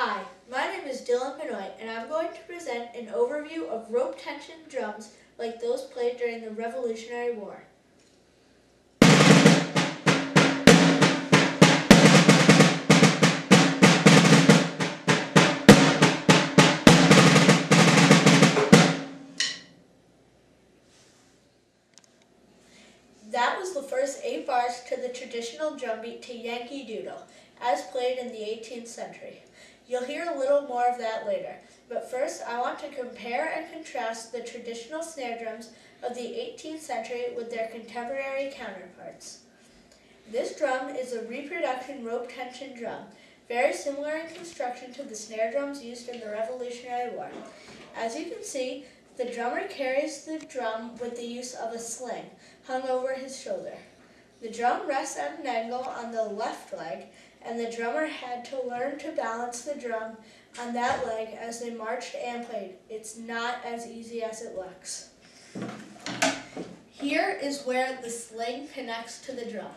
Hi, my name is Benoit, and I'm going to present an overview of rope tension drums like those played during the Revolutionary War. That was the first 8 bars to the traditional drum beat to Yankee Doodle, as played in the 18th century. You'll hear a little more of that later, but first I want to compare and contrast the traditional snare drums of the 18th century with their contemporary counterparts. This drum is a reproduction rope tension drum, very similar in construction to the snare drums used in the Revolutionary War. As you can see, the drummer carries the drum with the use of a sling hung over his shoulder. The drum rests at an angle on the left leg, and the drummer had to learn to balance the drum on that leg as they marched and played. It's not as easy as it looks. Here is where the sling connects to the drum.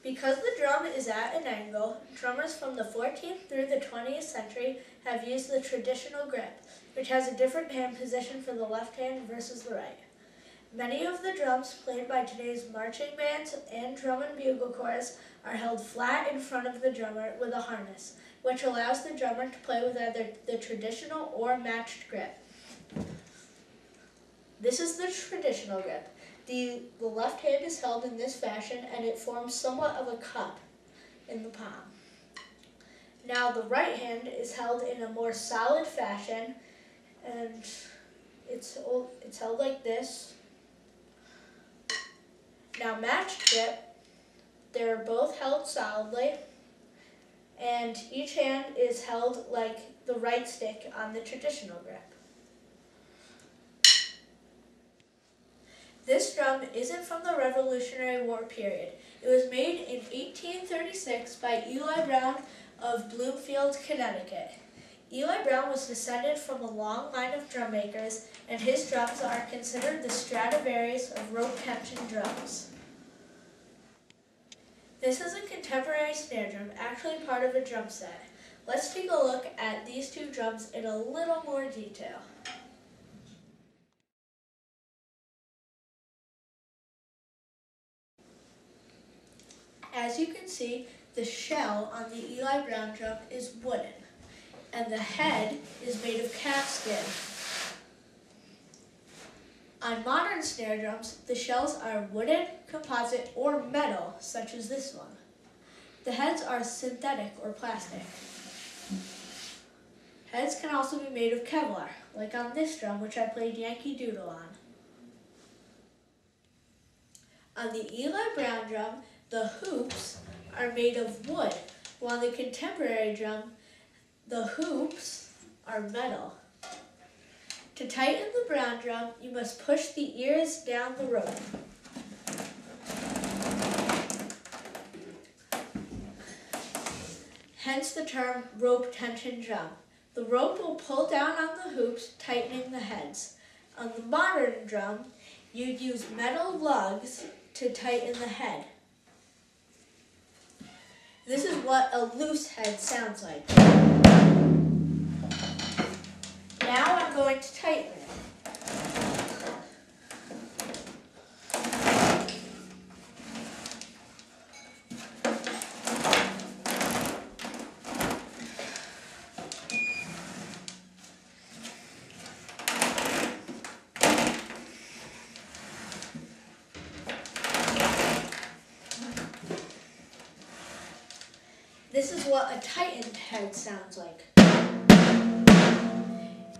Because the drum is at an angle, drummers from the 14th through the 20th century have used the traditional grip, which has a different hand position for the left hand versus the right. Many of the drums played by today's marching bands and drum and bugle corps are held flat in front of the drummer with a harness, which allows the drummer to play with either the traditional or matched grip. This is the traditional grip. The left hand is held in this fashion, and it forms somewhat of a cup in the palm. Now the right hand is held in a more solid fashion, and it's held like this. Now matched grip, they're both held solidly, and each hand is held like the right stick on the traditional grip. This drum isn't from the Revolutionary War period. It was made in 1836 by Eli Brown of Bloomfield, Connecticut. Eli Brown was descended from a long line of drum makers, and his drums are considered the Stradivarius of rope tension drums. This is a contemporary snare drum, actually part of a drum set. Let's take a look at these two drums in a little more detail. As you can see, the shell on the Eli Brown drum is wooden, and the head is made of calf skin. On modern snare drums, the shells are wooden, composite, or metal, such as this one. The heads are synthetic or plastic. Heads can also be made of Kevlar, like on this drum, which I played Yankee Doodle on. On the Eli Brown drum, the hoops are made of wood, while on the contemporary drum, the hoops are metal. To tighten the Brown drum, you must push the ears down the rope. Hence the term rope tension drum. The rope will pull down on the hoops, tightening the heads. On the modern drum, you use metal lugs to tighten the head. This is what a loose head sounds like. Now I'm going to tighten it. This is what a tightened head sounds like.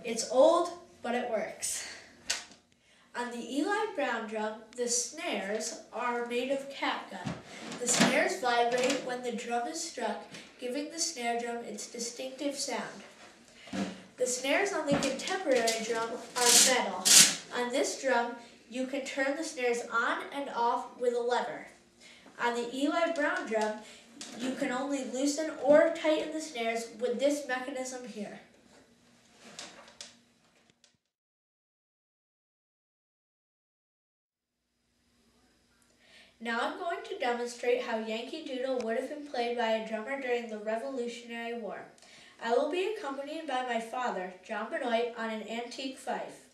It's old, but it works. On the Eli Brown drum, the snares are made of catgut. The snares vibrate when the drum is struck, giving the snare drum its distinctive sound. The snares on the contemporary drum are metal. On this drum, you can turn the snares on and off with a lever. On the Eli Brown drum, you can only loosen or tighten the snares with this mechanism here. Now I'm going to demonstrate how Yankee Doodle would have been played by a drummer during the Revolutionary War. I will be accompanied by my father, John Benoit, on an antique fife.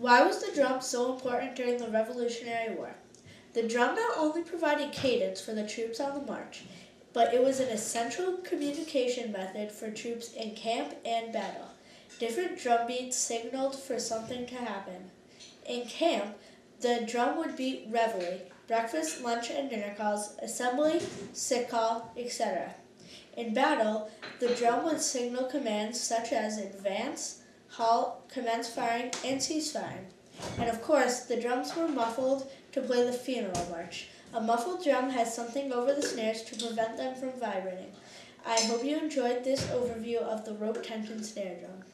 Why was the drum so important during the Revolutionary War? The drum not only provided cadence for the troops on the march, but it was an essential communication method for troops in camp and battle. Different drum beats signaled for something to happen. In camp, the drum would beat reveille, breakfast, lunch, and dinner calls, assembly, sick call, etc. In battle, the drum would signal commands such as advance, halt, commence firing, and cease firing. And of course, the drums were muffled to play the funeral march. A muffled drum has something over the snares to prevent them from vibrating. I hope you enjoyed this overview of the rope tension snare drum.